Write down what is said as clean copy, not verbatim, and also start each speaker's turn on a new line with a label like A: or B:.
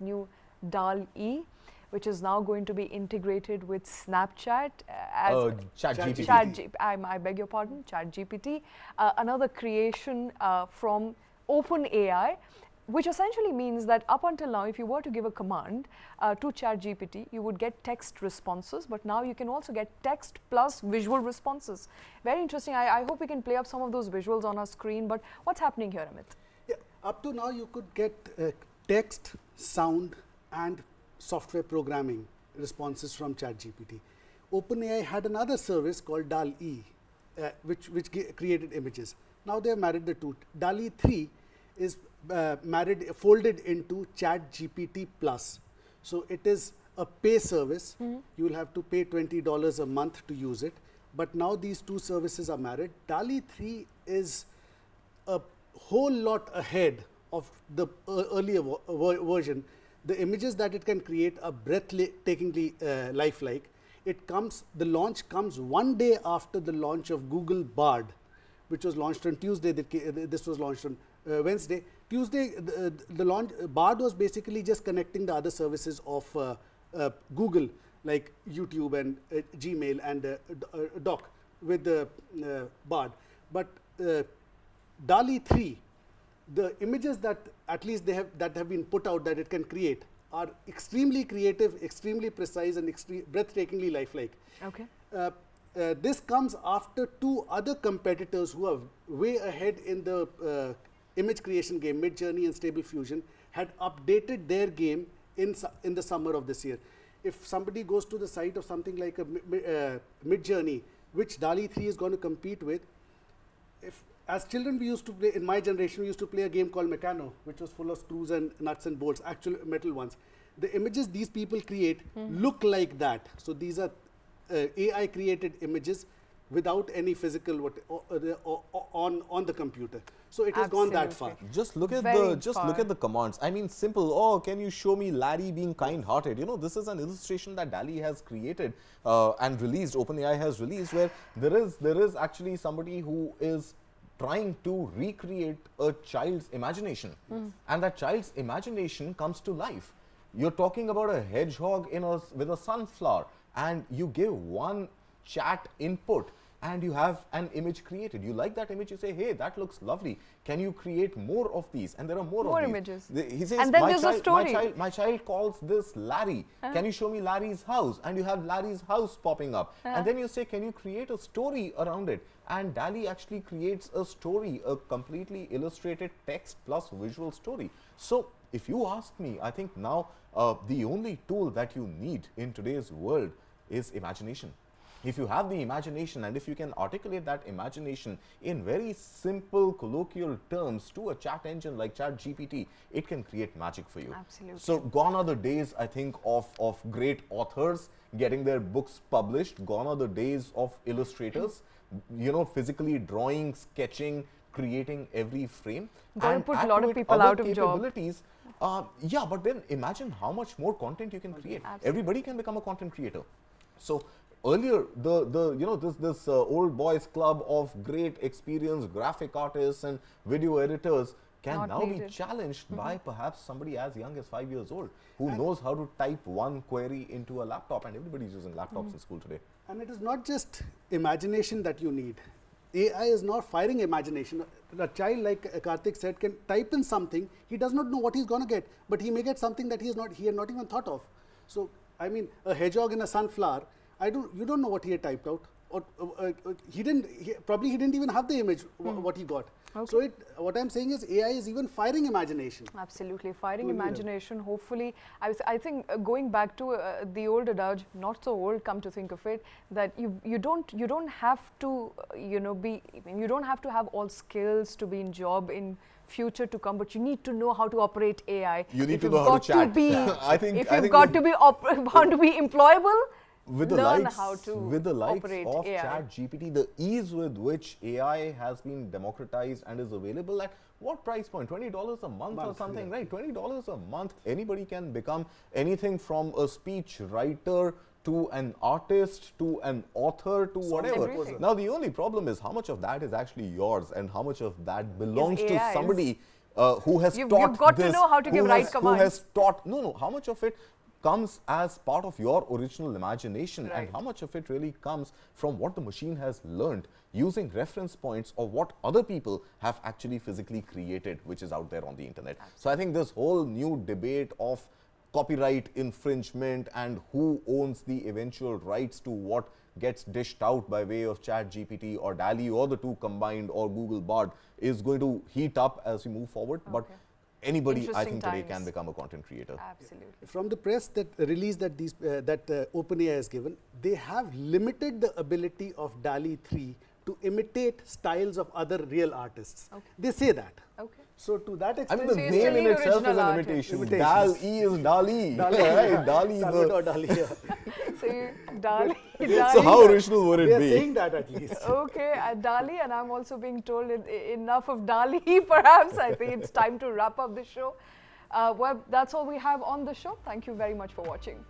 A: new Dall-E, which is now going to be integrated with Snapchat as
B: ChatGPT.
A: I beg your pardon, ChatGPT, another creation from OpenAI, which essentially means that up until now, if you were to give a command to ChatGPT, you would get text responses, but now you can also get text plus visual responses. Very interesting. I hope we can play up some of those visuals on our screen, but what's happening here, Amit?
C: Yeah, up to now you could get text, sound and software programming responses from ChatGPT. OpenAI had another service called Dall-E, which created images. Now they have married the two. Dall-E 3 is folded into ChatGPT Plus. So it is a pay service. You will have to pay $20 a month to use it. But now these two services are married. Dall-E 3 is a whole lot ahead of the earlier version. The images that it can create are breathtakingly lifelike. The launch comes one day after the launch of Google Bard, which was launched on Tuesday. This was launched on Wednesday. Tuesday, the launch, Bard was basically just connecting the other services of Google, like YouTube and Gmail and Doc with the Bard. But Dall-E 3, the images that at least that have been put out that it can create are extremely creative, extremely precise, and breathtakingly lifelike.
A: Okay.
C: This comes after two other competitors who are way ahead in the image creation game, Midjourney and Stable Diffusion, had updated their game in the summer of this year. If somebody goes to the site of something like a Midjourney, which Dall-E 3 is going to compete with, as children we used to play, in my generation we used to play a game called Meccano, which was full of screws and nuts and bolts, actual metal ones. The images these people create look like that. So these are AI created images without any physical on the computer. So it has gone that far.
B: Just look at the commands. I mean, simple. Oh, can you show me Larry being kind-hearted? You know, this is an illustration that Dall-E has created and released. OpenAI has released, where there is actually somebody who is trying to recreate a child's imagination, and that child's imagination comes to life. You're talking about a hedgehog with a sunflower, and you give one chat input and you have an image created. You like that image, you say, hey, that looks lovely. Can you create more of these? And there are more of these.
A: Images.
B: He says,
A: and then there's a story.
B: My child calls this Larry. Can you show me Larry's house? And you have Larry's house popping up. And then you say, can you create a story around it? And Dall-E actually creates a story, a completely illustrated text plus visual story. So if you ask me, I think now the only tool that you need in today's world is imagination. If you have the imagination, and if you can articulate that imagination in very simple colloquial terms to a chat engine like ChatGPT, it can create magic for you.
A: Absolutely.
B: So gone are the days, I think, of great authors getting their books published. Gone are the days of illustrators, you know, physically drawing, sketching, creating every frame.
A: Going to put a lot of people out of job.
B: Yeah, but then imagine how much more content you can create.
A: Absolutely.
B: Everybody can become a content creator. So earlier, this old boys club of great experienced graphic artists and video editors can now be challenged by perhaps somebody as young as 5 years old who knows how to type one query into a laptop, and everybody's using laptops in school today.
C: And it is not just imagination that you need. AI is not firing imagination. A child, like Kartik said, can type in something. He does not know what he's going to get, but he may get something that he had not even thought of. So, I mean, a hedgehog in a sunflower, you don't know what he had typed out. Or he didn't even have the image, what he got. Okay. So what I'm saying is AI is even firing imagination.
A: Absolutely, firing imagination. Hopefully, I think going back to the old adage, not so old, come to think of it, that you don't have to you don't have to have all skills to be in job in future to come, but you need to know how to operate AI.
B: You need to know how to chat.
A: If you've got to be employable.
B: With the likes of
A: AI.
B: ChatGPT, the ease with which AI has been democratized and is available at what price point? $20 a month or something, right? $20 a month. Anybody can become anything from a speech writer to an artist to an author to whatever. Now, the only problem is how much of that is actually yours and how much of that belongs to somebody who has
A: You've
B: taught
A: got
B: this,
A: to know how to give right
B: who has
A: commands.
B: taught, no, how much of it comes as part of your original imagination,
A: Right.
B: and how much of it really comes from what the machine has learned using reference points of what other people have actually physically created, which is out there on the internet.
A: Absolutely.
B: So I think this whole new debate of copyright infringement and who owns the eventual rights to what gets dished out by way of ChatGPT or Dall-E or the two combined or Google Bard is going to heat up as we move forward.
A: Okay.
B: But anybody, I
A: Interesting
B: think, today
A: times.
B: can become a content creator.
A: Absolutely.
C: From the press that release that OpenAI has given, they have limited the ability of Dall-E 3 to imitate styles of other real artists.
A: Okay.
C: They say that.
A: Okay.
C: So to that
B: I
C: extent,
B: mean, the
A: So you
B: name
A: still
B: in
A: need
B: itself is
A: original
B: an
A: art.
B: imitation.
C: Imitations.
B: Dall-E is Dall-E. Right? Dall-E.
C: Salvador Dali.
A: So you, Dall-E,
B: So
A: Dall-E.
B: how original would
C: They
B: it
C: are
B: be?
C: saying that at least.
A: Okay, Dall-E, and I'm also being told enough of Dall-E, perhaps. I think it's time to wrap up the show. Well, that's all we have on the show. Thank you very much for watching.